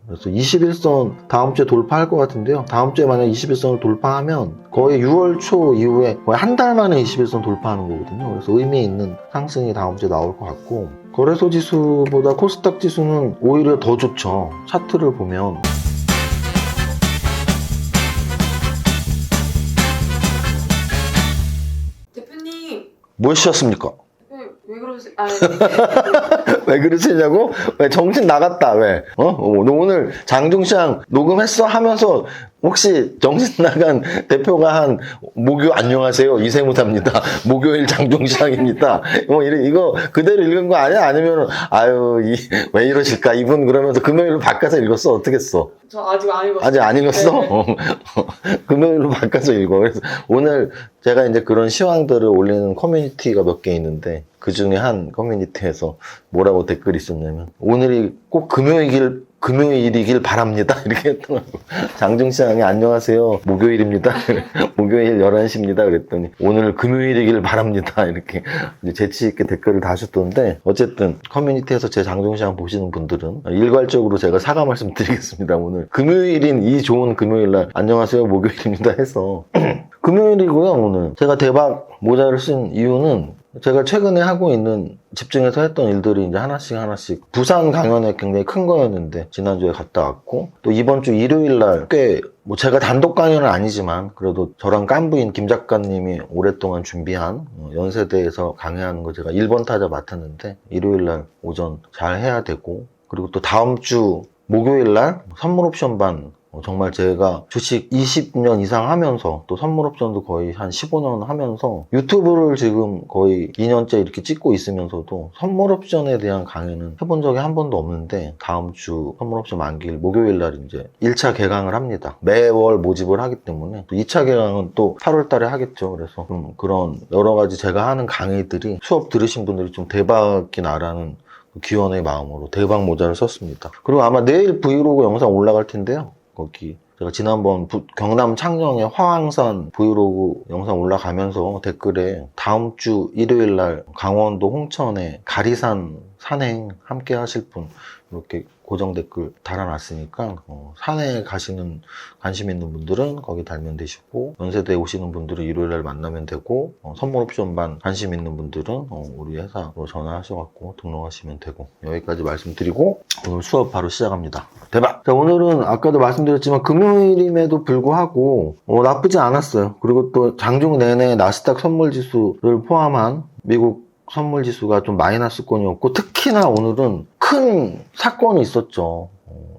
그래서 21선 다음 주에 돌파할 것 같은데요. 다음 주에 만약 21선을 돌파하면 거의 6월 초 이후에 거의 한 달 만에 21선 돌파하는 거거든요. 그래서 의미 있는 상승이 다음 주에 나올 것 같고, 거래소 지수보다 코스닥 지수는 오히려 더 좋죠. 차트를 보면 대표님 뭐 하셨습니까? 왜 그러세요? 왜 그러시냐고? 왜 정신 나갔다, 왜? 너 오늘 장중시장 녹음했어? 하면서 혹시 정신 나간 대표가 한 목요 안녕하세요 이세무사입니다. 목요일 장중시장입니다. 이거 그대로 읽은 거 아니야? 아니면 왜 이러실까? 이분 그러면서 금요일로 바꿔서 읽었어? 어떻게 써? 저 아직 안 읽었어요. 아직 안 읽었어? 네. 금요일로 바꿔서 읽어. 그래서 오늘 제가 이제 그런 시황들을 올리는 커뮤니티가 몇 개 있는데, 그 중에 한 커뮤니티에서 뭐라고 댓글이 있었냐면, 오늘이 꼭 금요일이길 바랍니다. 이렇게 했더라고. 장중시장이 안녕하세요. 목요일입니다. 목요일 11시입니다. 그랬더니 오늘 금요일이길 바랍니다. 이렇게 재치있게 댓글을 다셨던데, 어쨌든 커뮤니티에서 제 장중시장 보시는 분들은 일괄적으로 제가 사과 말씀 드리겠습니다. 오늘 금요일인 이 좋은 금요일날 안녕하세요. 목요일입니다 해서 금요일이고요. 오늘 제가 대박 모자를 쓴 이유는 제가 최근에 하고 있는 집중해서 했던 일들이 이제 하나씩 부산 강연에 굉장히 큰 거였는데 지난주에 갔다 왔고, 또 이번 주 일요일 날 꽤 제가 단독 강연은 아니지만 그래도 저랑 깐부인 김 작가님이 오랫동안 준비한 연세대에서 강의하는 거 제가 1번 타자 맡았는데, 일요일 날 오전 잘 해야 되고, 그리고 또 다음 주 목요일 날 선물 옵션 반, 정말 제가 주식 20년 이상 하면서 또 선물 옵션도 거의 한 15년 하면서 유튜브를 지금 거의 2년째 이렇게 찍고 있으면서도 선물 옵션에 대한 강의는 해본 적이 한 번도 없는데, 다음 주 선물 옵션 만기일 목요일 날 이제 1차 개강을 합니다. 매월 모집을 하기 때문에 또 2차 개강은 또 8월 달에 하겠죠. 그래서 좀 그런 여러 가지 제가 하는 강의들이 수업 들으신 분들이 좀 대박이 나라는 기원의 마음으로 대박 모자를 썼습니다. 그리고 아마 내일 브이로그 영상 올라갈 텐데요. 거기 제가 지난번 경남 창녕의 화왕산 브이로그 영상 올라가면서 댓글에 다음 주 일요일 날 강원도 홍천에 가리산 산행 함께 하실 분 이렇게 고정 댓글 달아놨으니까 산에 가시는 관심 있는 분들은 거기 달면 되시고, 연세대에 오시는 분들은 일요일날 만나면 되고, 선물 옵션 반 관심 있는 분들은 우리 회사로 전화하셔갖고 등록하시면 되고, 여기까지 말씀드리고 오늘 수업 바로 시작합니다. 대박! 자, 오늘은 아까도 말씀드렸지만 금요일임에도 불구하고 나쁘지 않았어요. 그리고 또 장중 내내 나스닥 선물지수를 포함한 미국 선물지수가 좀 마이너스권이었고, 특히나 오늘은 큰 사건이 있었죠.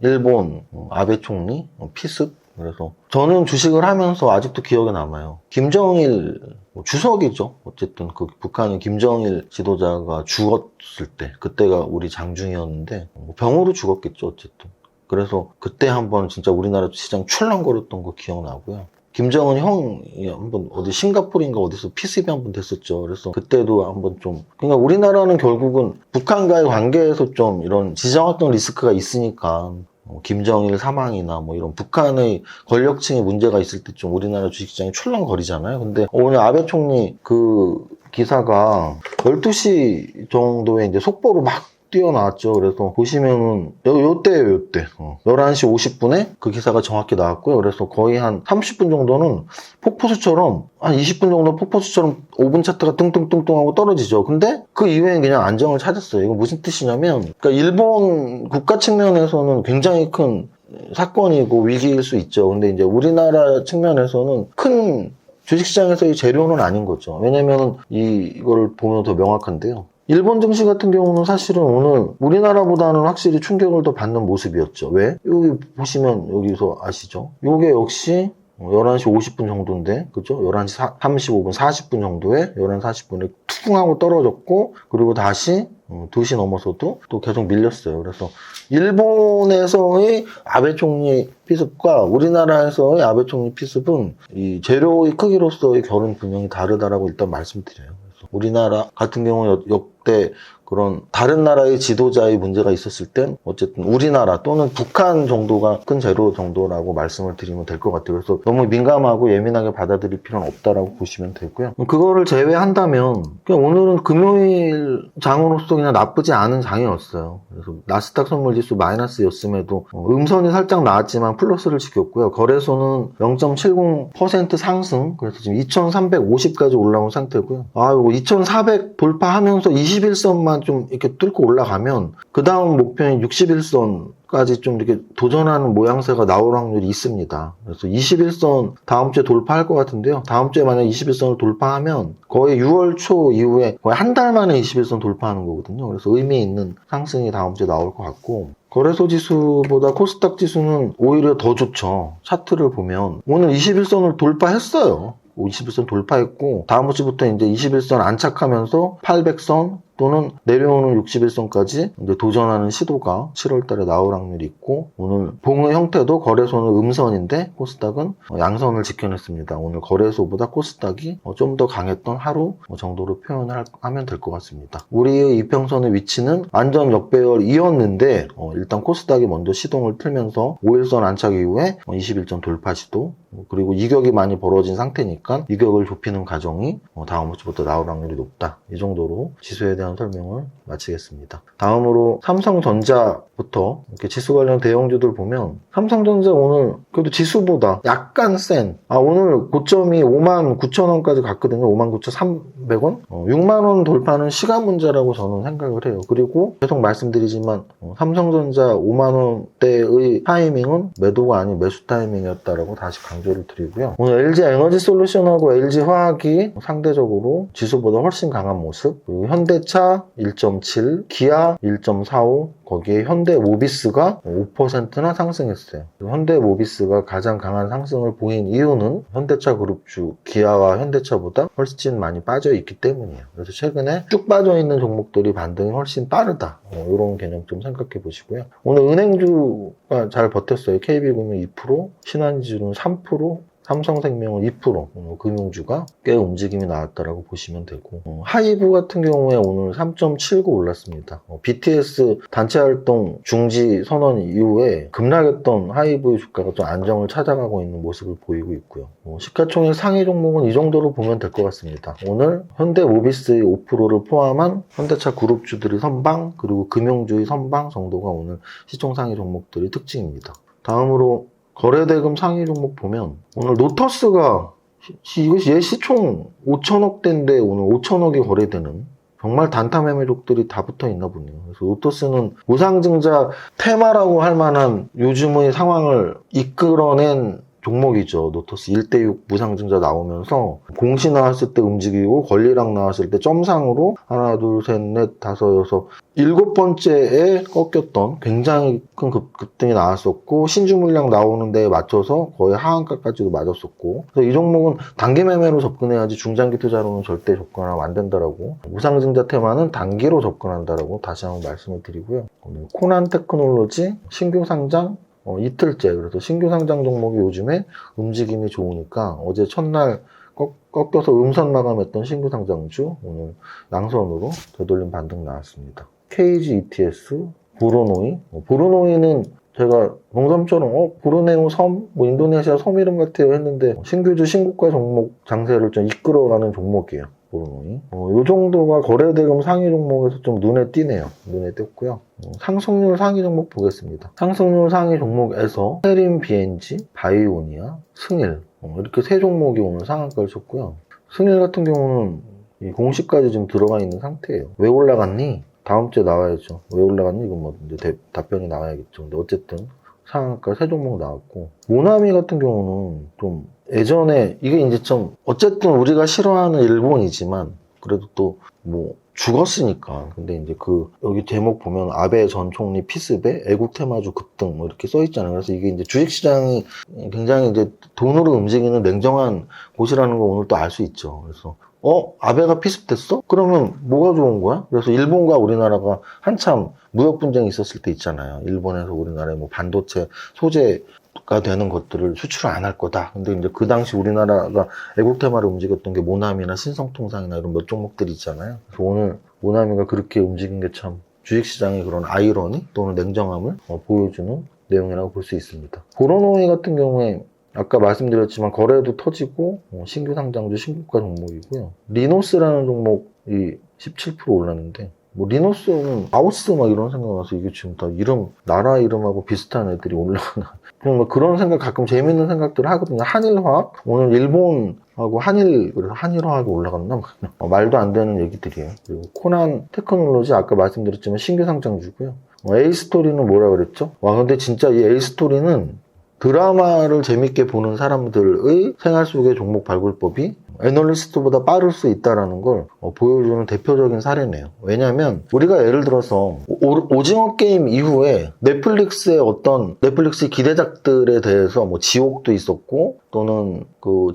일본 아베 총리 피습. 그래서 저는 주식을 하면서 아직도 기억에 남아요. 김정일 주석이죠. 어쨌든 그 북한의 김정일 지도자가 죽었을 때, 그때가 우리 장중이었는데 병으로 죽었겠죠. 어쨌든 그래서 그때 한번 진짜 우리나라 시장 출렁거렸던 거 기억나고요. 김정은 형이 한번 어디 싱가포르인가 어디서 피습이 한번 됐었죠. 그래서 그때도 한번 좀, 그러니까 우리나라는 결국은 북한과의 관계에서 좀 이런 지정학적 리스크가 있으니까 김정일 사망이나 이런 북한의 권력층의 문제가 있을 때 좀 우리나라 주식시장이 출렁거리잖아요. 근데 오늘 아베 총리 그 기사가 12시 정도에 이제 속보로 막 뛰어나왔죠. 그래서 보시면은 요때예요, 요때. 11시 50분에 그 기사가 정확히 나왔고요. 그래서 거의 한 30분 정도는 폭포수처럼, 한 20분 정도 폭포수처럼 5분 차트가 뚱뚱뚱뚱 하고 떨어지죠. 근데 그 이후엔 그냥 안정을 찾았어요. 이거 무슨 뜻이냐면, 그러니까 일본 국가 측면에서는 굉장히 큰 사건이고 위기일 수 있죠. 근데 이제 우리나라 측면에서는 큰 주식시장에서의 재료는 아닌 거죠. 왜냐면 이걸 보면 더 명확한데요. 일본 증시 같은 경우는 사실은 오늘 우리나라보다는 확실히 충격을 더 받는 모습이었죠. 왜? 여기 보시면 여기서 아시죠? 요게 역시 11시 50분 정도인데, 그죠? 11시 35분, 40분 정도에 11시 40분에 툭 하고 떨어졌고, 그리고 다시 2시 넘어서도 또 계속 밀렸어요. 그래서 일본에서의 아베 총리 피습과 우리나라에서의 아베 총리 피습은 이 재료의 크기로서의 결은 분명히 다르다라고 일단 말씀드려요. 우리나라 같은 경우는 역대 그런 다른 나라의 지도자의 문제가 있었을 땐 어쨌든 우리나라 또는 북한 정도가 큰 재료 정도라고 말씀을 드리면 될 것 같아요. 그래서 너무 민감하고 예민하게 받아들일 필요는 없다라고 보시면 되고요. 그거를 제외한다면 그냥 오늘은 금요일 장으로서 그냥 나쁘지 않은 장이었어요. 그래서 나스닥 선물지수 마이너스였음에도 음선이 살짝 나왔지만 플러스를 지켰고요. 거래소는 0.70% 상승, 그래서 지금 2,350까지 올라온 상태고요. 이거 2,400 돌파하면서 21선만 좀 이렇게 뚫고 올라가면 그 다음 목표인 61선까지 좀 이렇게 도전하는 모양새가 나올 확률이 있습니다. 그래서 21선 다음 주에 돌파할 것 같은데요. 다음 주에 만약 21선을 돌파하면 거의 6월 초 이후에 거의 한 달 만에 21선 돌파하는 거거든요. 그래서 의미 있는 상승이 다음 주에 나올 것 같고, 거래소 지수보다 코스닥 지수는 오히려 더 좋죠. 차트를 보면 오늘 21선을 돌파했어요. 21선 돌파했고 다음 주부터 이제 21선 안착하면서 800선 또는 내려오는 61선까지 이제 도전하는 시도가 7월 달에 나올 확률이 있고, 오늘 봉의 형태도 거래소는 음선인데 코스닥은 양선을 지켜냈습니다. 오늘 거래소보다 코스닥이 좀 더 강했던 하루 정도로 표현을 하면 될 것 같습니다. 우리의 이평선의 위치는 안전 역배열이었는데 일단 코스닥이 먼저 시동을 틀면서 5일선 안착 이후에 21점 돌파 시도, 그리고 이격이 많이 벌어진 상태니까 이격을 좁히는 과정이 다음 주부터 나올 확률이 높다. 이 정도로 지수에 대한 설명을 마치겠습니다. 다음으로 삼성전자부터 이렇게 지수 관련 대형주들 보면, 삼성전자 오늘 그래도 지수보다 약간 센, 오늘 고점이 59,000원까지 갔거든요. 59,300원? 6만원 돌파는 시간 문제라고 저는 생각을 해요. 그리고 계속 말씀드리지만 삼성전자 5만원대의 타이밍은 매도가 아닌 매수 타이밍이었다라고 다시 강조를 드리고요. 오늘 LG 에너지솔루션하고 LG 화학이 상대적으로 지수보다 훨씬 강한 모습, 그리고 현대차 1.7, 기아 1.45, 거기에 현대모비스가 5%나 상승했어요. 현대모비스가 가장 강한 상승을 보인 이유는 현대차 그룹주 기아와 현대차보다 훨씬 많이 빠져 있기 때문이에요. 그래서 최근에 쭉 빠져 있는 종목들이 반등이 훨씬 빠르다. 이런 개념 좀 생각해 보시고요. 오늘 은행주가 잘 버텼어요. KB금융 2%, 신한지주는 3%, 삼성생명은 2%, 금융주가 꽤 움직임이 나왔다라고 보시면 되고, 하이브 같은 경우에 오늘 3.79 올랐습니다. BTS 단체 활동 중지 선언 이후에 급락했던 하이브 주가가 좀 안정을 찾아가고 있는 모습을 보이고 있고요. 시가총액 상위 종목은 이 정도로 보면 될 것 같습니다. 오늘 현대모비스의 5%를 포함한 현대차 그룹주들이 선방, 그리고 금융주의 선방 정도가 오늘 시총 상위 종목들의 특징입니다. 다음으로 거래대금 상위 종목 보면, 오늘 노터스가 얘 시총 5천억대인데 오늘 5천억이 거래되는, 정말 단타 매매족들이 다 붙어 있나 보네요. 그래서 노터스는 무상증자 테마라고 할 만한 요즘의 상황을 이끌어낸 종목이죠. 노터스 1대6 무상증자 나오면서 공시 나왔을 때 움직이고 권리락 나왔을 때 점상으로 하나, 둘, 셋, 넷, 다섯, 여섯, 7번째에 꺾였던 굉장히 큰 급등이 나왔었고, 신주 물량 나오는 데에 맞춰서 거의 하한가까지도 맞았었고, 그래서 이 종목은 단기 매매로 접근해야지 중장기 투자로는 절대 접근하면 안 된다라고, 무상증자 테마는 단기로 접근한다라고 다시 한번 말씀을 드리고요. 오늘 코난테크놀로지 신규 상장 이틀째, 그래서 신규 상장 종목이 요즘에 움직임이 좋으니까 어제 첫날 꺾여서 음선 마감했던 신규 상장주 오늘 양선으로 되돌림 반등 나왔습니다. KG ETS, 브루노이는 제가 농담처럼 브루네오 섬, 인도네시아 섬 이름 같아요 했는데 신규주 신고가 종목 장세를 좀 이끌어가는 종목이에요. 브루노이. 이 정도가 거래대금 상위 종목에서 좀 눈에 띄네요. 눈에 띄었고요. 상승률 상위 종목 보겠습니다. 상승률 상위 종목에서 세림 BNG, 바이오니아, 승일 이렇게 세 종목이 오늘 상한가를 쳤고요. 승일 같은 경우는 이 공시까지 지금 들어가 있는 상태예요. 왜 올라갔니? 다음 주에 나와야죠. 왜 올라갔니? 이건 뭐 이제 답변이 나와야겠죠. 근데 어쨌든 상한가 세 종목 나왔고, 모나미 같은 경우는 좀 예전에 이게 이제 좀 어쨌든 우리가 싫어하는 일본이지만 그래도 또 뭐 죽었으니까. 근데 이제 여기 제목 보면 아베 전 총리 피습에 애국 테마주 급등 이렇게 써 있잖아요. 그래서 이게 이제 주식시장이 굉장히 이제 돈으로 움직이는 냉정한 곳이라는 거 오늘 또 알 수 있죠. 그래서 아베가 피습됐어? 그러면 뭐가 좋은 거야? 그래서 일본과 우리나라가 한참 무역 분쟁이 있었을 때 있잖아요. 일본에서 우리나라에 뭐 반도체 소재가 되는 것들을 수출을 안 할 거다. 근데 이제 그 당시 우리나라가 애국 테마를 움직였던 게 모나미나 신성통상이나 이런 몇 종목들이 있잖아요. 그래서 오늘 모나미가 그렇게 움직인 게 참 주식시장의 그런 아이러니 또는 냉정함을 보여주는 내용이라고 볼 수 있습니다. 보로노이 같은 경우에 아까 말씀드렸지만 거래도 터지고 신규 상장주 신고가 종목이고요. 리노스라는 종목이 17% 올랐는데 리노스는 아우스 막 이런 생각 나서 이게 지금 다 나라 이름하고 비슷한 애들이 올라가나. 뭐 그런 생각 가끔 재밌는 생각들을 하거든요. 한일화학? 오늘 일본하고 그래서 한일화학이 올라갔나? 말도 안 되는 얘기들이에요. 그리고 코난 테크놀로지 아까 말씀드렸지만 신규 상장주고요. A스토리는 뭐라 그랬죠? 근데 진짜 이 A스토리는 드라마를 재밌게 보는 사람들의 생활 속의 종목 발굴법이 애널리스트보다 빠를 수 있다는 걸 보여주는 대표적인 사례네요. 왜냐하면 우리가 예를 들어서 오징어 게임 이후에 넷플릭스의 넷플릭스 기대작들에 대해서 뭐 지옥도 있었고 또는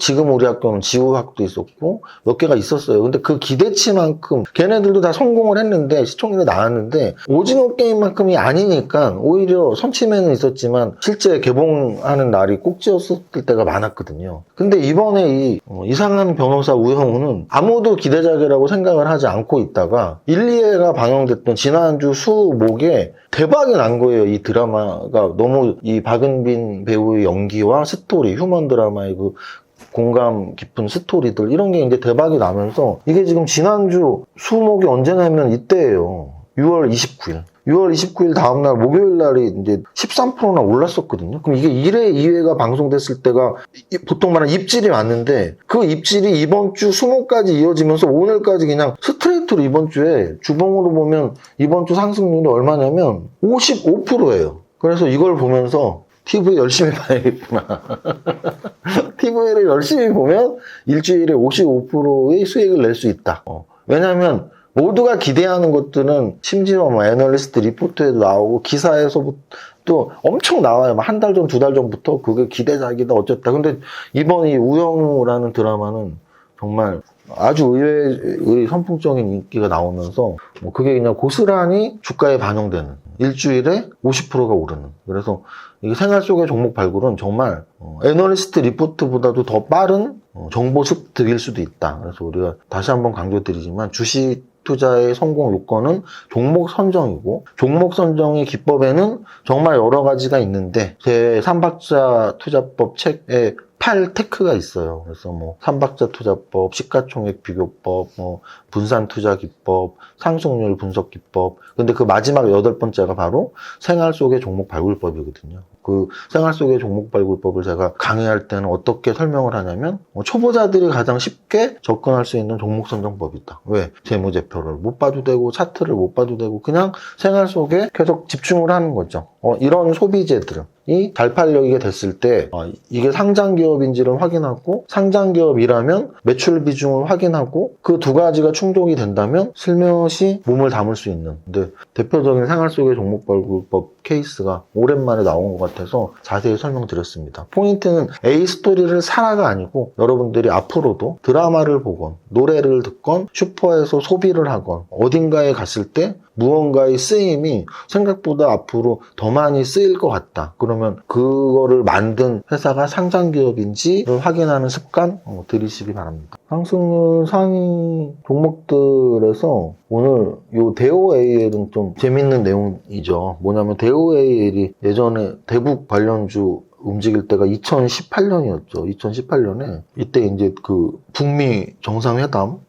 지금 우리 학교는 지우학도 있었고 몇 개가 있었어요. 근데 그 기대치만큼 걔네들도 다 성공을 했는데 시청률이 나왔는데 오징어 게임만큼이 아니니까 오히려 선취매는 있었지만 실제 개봉하는 날이 꼭지였을 때가 많았거든요. 근데 이번에 이 이상한 변호사 우영우는 아무도 기대작이라고 생각을 하지 않고 있다가 1, 2회가 방영됐던 지난주 수목에 대박이 난 거예요. 이 드라마가 너무 이 박은빈 배우의 연기와 스토리, 휴먼 드라마의 그 공감 깊은 스토리들 이런 게 이제 대박이 나면서 이게 지금 지난주 수목이 언제냐면 이때예요. 6월 29일. 6월 29일 다음날 목요일 날이 이제 13%나 올랐었거든요. 그럼 이게 1회, 2회가 방송됐을 때가 보통 말하는 입질이 왔는데 그 입질이 이번 주 수목까지 이어지면서 오늘까지 그냥 스트레이트로 이번 주에 주봉으로 보면 이번 주 상승률이 얼마냐면 55%예요. 그래서 이걸 보면서 TV 열심히 봐야겠구나. TV를 열심히 보면 일주일에 55%의 수익을 낼 수 있다. 왜냐하면 모두가 기대하는 것들은 심지어 애널리스트 리포트에도 나오고 기사에서부터 또 엄청 나와요. 한 달 전, 두 달 전부터 그게 기대작이다 어쨌다. 근데 이번 이 우영우라는 드라마는 정말 아주 의외의 선풍적인 인기가 나오면서 그게 그냥 고스란히 주가에 반영되는 일주일에 50%가 오르는. 그래서 이 생활 속의 종목 발굴은 정말 애널리스트 리포트보다도 더 빠른 정보 습득일 수도 있다. 그래서 우리가 다시 한번 강조드리지만 주식 투자의 성공 요건은 종목 선정이고 종목 선정의 기법에는 정말 여러 가지가 있는데 제 3박자 투자법 책에 8테크가 있어요. 그래서 뭐 3박자 투자법, 시가총액 비교법, 분산 투자 기법, 상승률 분석 기법. 근데 그 마지막 8번째가 바로 생활 속의 종목 발굴법이거든요. 그 생활 속의 종목 발굴법을 제가 강의할 때는 어떻게 설명을 하냐면 초보자들이 가장 쉽게 접근할 수 있는 종목 선정법이다. 왜? 재무제표를 못 봐도 되고 차트를 못 봐도 되고 그냥 생활 속에 계속 집중을 하는 거죠. 이런 소비재들이 잘 팔리게 됐을 때 이게 상장기업인지를 확인하고 상장기업이라면 매출 비중을 확인하고 그 두 가지가 충족이 된다면 슬며시 몸을 담을 수 있는 근데 대표적인 생활 속의 종목 발굴법 케이스가 오랜만에 나온 것 같아서 자세히 설명드렸습니다. 포인트는 A스토리를 사라가 아니고 여러분들이 앞으로도 드라마를 보건 노래를 듣건 슈퍼에서 소비를 하건 어딘가에 갔을 때 무언가의 쓰임이 생각보다 앞으로 더 많이 쓰일 것 같다. 그러면 그거를 만든 회사가 상장기업인지를 확인하는 습관 들이시기 바랍니다. 상승률 상위 종목들에서 오늘 요 대오AL은 좀 재밌는 내용이죠. 뭐냐면 대오AL이 예전에 대북 관련주 움직일 때가 2018년이었죠. 2018년에 이때 이제 그 북미 정상회담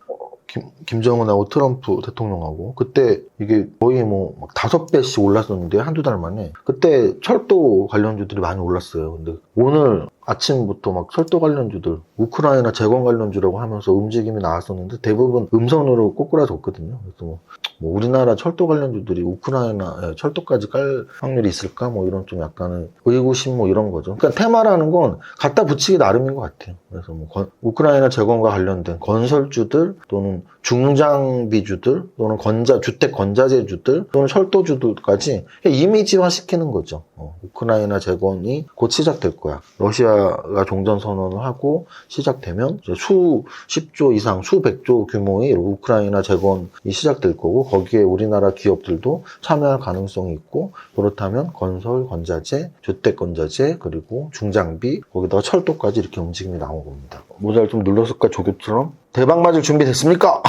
김정은하고 트럼프 대통령하고 그때 이게 거의 뭐 5배씩 올랐었는데 한두 달 만에 그때 철도 관련주들이 많이 올랐어요. 근데 오늘 아침부터 막 철도 관련주들 우크라이나 재건 관련주라고 하면서 움직임이 나왔었는데 대부분 음선으로 꼬꾸라졌거든요. 그래서 뭐 우리나라 철도 관련주들이 우크라이나 철도까지 깔 확률이 있을까 뭐 이런 좀 약간의 의구심 뭐 이런 거죠. 그러니까 테마라는 건 갖다 붙이기 나름인 것 같아요. 그래서 뭐 우크라이나 재건과 관련된 건설주들 또는 중장비주들 또는 주택 건자재주들 또는 철도주들까지 이미지화 시키는 거죠. 우크라이나 재건이 곧 시작될 거야. 러시아가 종전선언을 하고 시작되면 이제 수십조 이상 수백조 규모의 우크라이나 재건이 시작될 거고 거기에 우리나라 기업들도 참여할 가능성이 있고 그렇다면 건설, 건자재, 주택 건자재 그리고 중장비 거기다가 철도까지 이렇게 움직임이 나온 겁니다. 모자를 좀 눌렀을까 조교처럼? 대박 맞을 준비 됐습니까?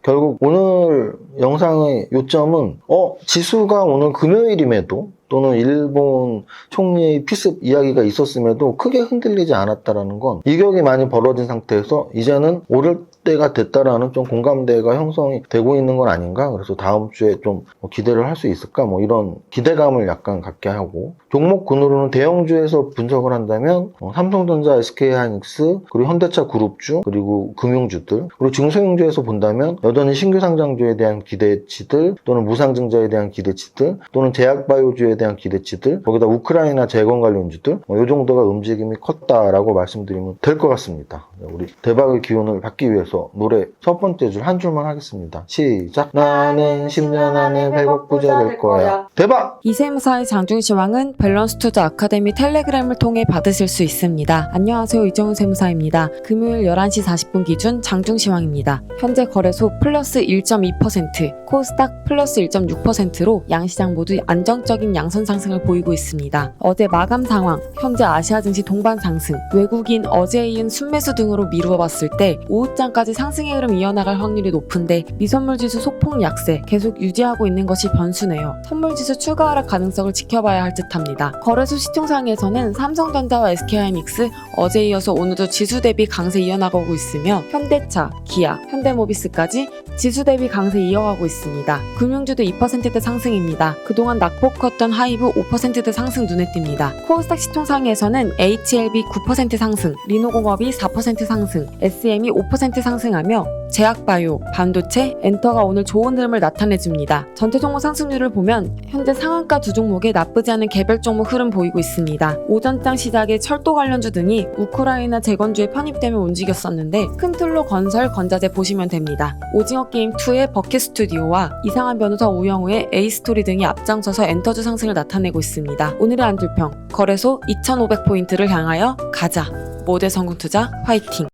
결국 오늘 영상의 요점은 지수가 오늘 금요일임에도 또는 일본 총리의 피습 이야기가 있었음에도 크게 흔들리지 않았다라는 건 이격이 많이 벌어진 상태에서 이제는 오를 때가 됐다라는 좀 공감대가 형성이 되고 있는 건 아닌가. 그래서 다음 주에 좀 기대를 할 수 있을까 이런 기대감을 약간 갖게 하고, 종목군으로는 대형주에서 분석을 한다면 삼성전자, SK하이닉스, 그리고 현대차 그룹주, 그리고 금융주들, 그리고 중소형주에서 본다면 여전히 신규 상장주에 대한 기대치들, 또는 무상증자에 대한 기대치들, 또는 제약바이오주에 대한 기대치들, 거기다 우크라이나 재건 관련주들, 이 정도가 움직임이 컸다라고 말씀드리면 될 것 같습니다. 우리 대박의 기운을 받기 위해서 노래 첫 번째 줄 한 줄만 하겠습니다. 시작. 나는 10년 안에 100억 부자 될 거야. 대박! 이세무사의 장중시황은 밸런스 투자 아카데미 텔레그램을 통해 받으실 수 있습니다. 안녕하세요, 이정훈 세무사입니다. 금요일 11시 40분 기준 장중시황입니다. 현재 거래소 플러스 1.2%, 코스닥 플러스 1.6%로 양시장 모두 안정적인 양선 상승을 보이고 있습니다. 어제 마감 상황, 현재 아시아 증시 동반 상승, 외국인 어제에 이은 순매수 등으로 미루어 봤을 때 오후장까지 상승의 흐름 이어나갈 확률이 높은데 미선물 지수 소폭 약세 계속 유지하고 있는 것이 변수네요. 선물 지수 추가 하락 가능성을 지켜봐야 할 듯합니다. 거래소 시총상에서는 삼성전자와 SK하이닉스 어제 이어서 오늘도 지수 대비 강세 이어나가고 있으며 현대차, 기아, 현대모비스까지 지수 대비 강세 이어가고 있습니다. 금융주도 2%대 상승입니다. 그동안 낙폭 컸던 하이브 5%대 상승 눈에 띕니다. 코스닥 시총상에서는 HLB 9% 상승, 리노공업이 4% 상승, SM이 5% 상승하며 제약바이오, 반도체, 엔터가 오늘 좋은 흐름을 나타내줍니다. 전체 종목 상승률을 보면 현재 상한가 두 종목에 나쁘지 않은 개별 종목 흐름 보이고 있습니다. 오전장 시작에 철도 관련주 등이 우크라이나 재건주에 편입되며 움직였었는데 큰 틀로 건설, 건자재 보시면 됩니다. 오징어 게임 2의 버킷 스튜디오와 이상한 변호사 우영우의 A스토리 등이 앞장서서 엔터주 상승을 나타내고 있습니다. 오늘의 안줄평, 거래소 2500포인트를 향하여 가자. 모대 성공투자 화이팅!